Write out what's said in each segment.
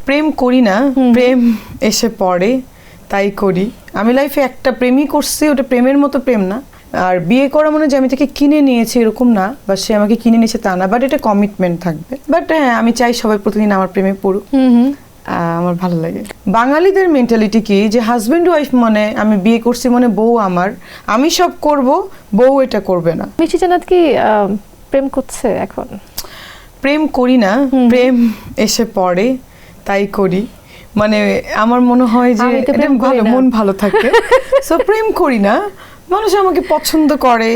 প্রেম করি না, প্রেম এসে পড়ে তাই করি। আমি লাইফে একটা প্রেমই করছি, ওটা প্রেমের মতো প্রেম না। আর বিয়ে করা মানে যে আমি তাকে কিনে নিয়েছি এরকম না, বা সে আমাকে কিনে নিয়েছে তা না, বাট এটা কমিটমেন্ট থাকবে। বাট হ্যাঁ, আমি চাই সবাই প্রতিদিন আমার প্রেমে পড়ুক, আমার ভালো লাগে। বাঙালিদের মেন্টালিটি কি যে হাজবেন্ড ওয়াইফ মানে আমি বিয়ে করছি মানে বউ আমার, আমি সব করব, বউ এটা করবে না। মিষ্টি জান্নাত কি প্রেম করছে এখন? প্রেম করি না, প্রেম এসে পড়ে তাই করি। মানে আমার মনে হয় যে এটা ভালো, মন ভালো থাকে। সো প্রেম করি না, মানুষ আমাকে পছন্দ করে,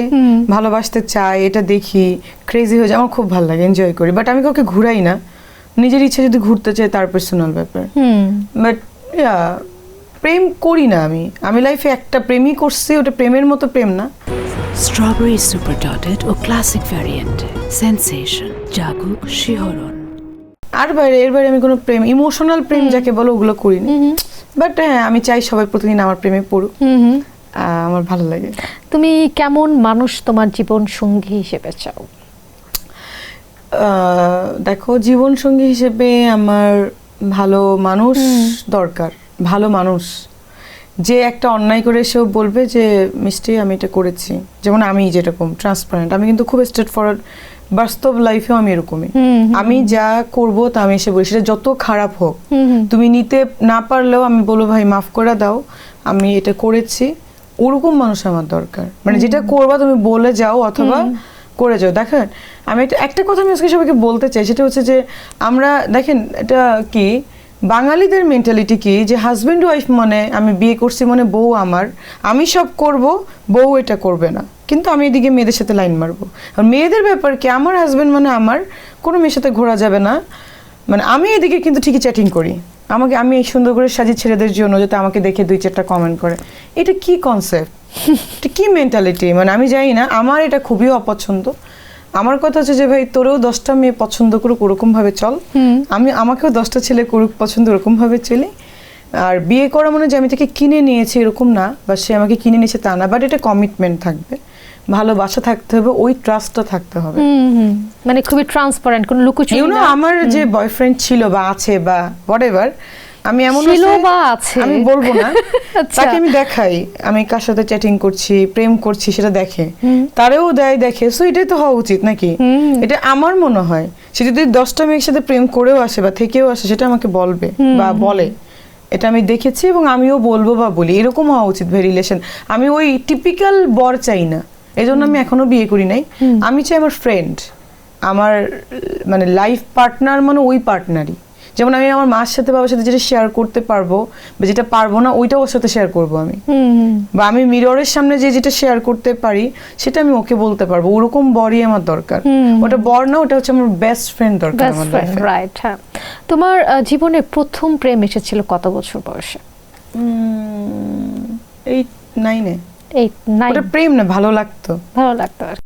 ভালোবাসতে চায়, এটা দেখি ক্রেজি হয়ে যায়, আমার খুব ভালো লাগে, এনজয় করি। বাট আমি কাউকে ঘুরাই না, নিজের ইচ্ছা যদি ঘুরতে চাই তার পার্সোনাল ব্যাপার। বাট প্রেম করি না আমি লাইফে একটা প্রেমই করছি, ওটা প্রেমের মতো প্রেম না। স্ট্রবেরি সুপার ডটেড ও ক্লাসিক ভ্যারিয়েন্টে সেন্সেশন জাগুক শিহরণ। আর এর বাইরে আমি কোনো প্রেম, ইমোশনাল প্রেম যাকে বলো, ওগুলো করিনি। বাট হ্যাঁ, আমি চাই সবাই প্রতিদিন আমার প্রেমে পড়ুক, আমার ভালো লাগে। তুমি কেমন মানুষ তোমার জীবন সঙ্গী হিসেবে চাও? দেখো, জীবন সঙ্গী হিসেবে আমার ভালো মানুষ দরকার। ভালো মানুষ যে একটা অন্যায় করে এসেও বলবে যে মিষ্টি আমি এটা করেছি। যেমন আমি যেরকম ট্রান্সপারেন্ট, আমি কিন্তু খুব স্ট্রেট ফরওয়ার্ড, বাস্তব লাইফেও আমি এরকমই। আমি যা করব তা আমি এসে বলি, সেটা যত খারাপ হোক, তুমি নিতে না পারলেও আমি বলবো ভাই মাফ করে দাও, আমি এটা করেছি। ওরকম মানুষ আমার দরকার। মানে যেটা করবা তুমি বলে যাও অথবা করে যাও। দেখেন, আমি একটা কথা আমি আজকে সবাইকে বলতে চাই, সেটা হচ্ছে যে আমরা দেখেন এটা কি বাঙালিদের মেন্টালিটি কি যে হাজবেন্ড ওয়াইফ মানে আমি বিয়ে করছি মানে বউ আমার, আমি সব করব, বউ এটা করবে না। কিন্তু আমি এদিকে মেয়েদের সাথে লাইন মারবো। আর মেয়েদের ব্যাপার কি, আমার হাজবেন্ড মানে আমার, কোনো মেয়ের সাথে ঘোরা যাবে না। মানে আমি এদিকে কিন্তু ঠিকই চ্যাটিং করি, আমি এই সুন্দর করে সাজি ছেলেদের জন্য, যাতে আমাকে দেখে 2-4টা কমেন্ট করে। এটা কি কনসেপ্ট, এটা কি মেন্টালিটি? মানে আমি জানি না, আমার এটা খুবই অপছন্দ। আমার কথা হচ্ছে যে ভাই, তোরেও 10টা মেয়ে পছন্দ করুক, ওরকম ভাবে চল। আমাকেও 10টা ছেলে করুক পছন্দ, ওরকম ভাবে চলি। আর বিয়ে করা মানে যে আমি তাকে কিনে নিয়েছি এরকম না, বা সে আমাকে কিনে নিয়েছে তা না, বাট এটা কমিটমেন্ট থাকবে, ভালোবাসা থাকতে হবে, ওই ট্রাস্টটা থাকতে হবে। মানে খুবই ট্রান্সপারেন্ট, কোনো লুকোচুরি না। আমার যে বয়ফ্রেন্ড ছিল বা আছে বা হোয়াটএভার, আমি এমন আছে আমি বলবো না, তাকে আমি দেখাই আমি কার সাথে চ্যাটিং করছি, প্রেম করছি, সেটা দেখে, তারেও দেখে। সো এটাই তো হওয়া উচিত নাকি? এটা আমার মনে হয়, সে যদি 10টা মেয়ের সাথে প্রেম করেও আসে বা থেকেও আসে, সেটা আমাকে বলবে বা বলে, এটা আমি দেখেছি এবং আমিও বলবো বা বলি, এরকম হওয়া উচিত ভাই রিলেশন। আমি ওই টিপিক্যাল বর চাই না, এই জন্য আমি এখনো বিয়ে করি নাই। আমি চাই আমার ফ্রেন্ড, আমার মানে লাইফ পার্টনার, মানে ওই পার্টনারই। যেমন আমি আমার মার সাথে বাবার সাথে যেটা শেয়ার করতে পারবো বা যেটা পারবো না, ওইটা ওর সাথে শেয়ার করবো আমি। বা আমি মিররের সামনে যেটা শেয়ার করতে পারি, সেটা আমি ওকে বলতে পারবো। ওরকম বরই আমার দরকার। ওটা বর না, ওটা হচ্ছে আমার বেস্ট ফ্রেন্ড দরকার আমার লাইফে। রাইট। হ্যাঁ, তোমার জীবনে প্রথম প্রেম এসেছিল কত বছর বয়সে? 8-9-এ। 8-9? ওটা প্রেম না, ভালো লাগতো। ভালো লাগতো আর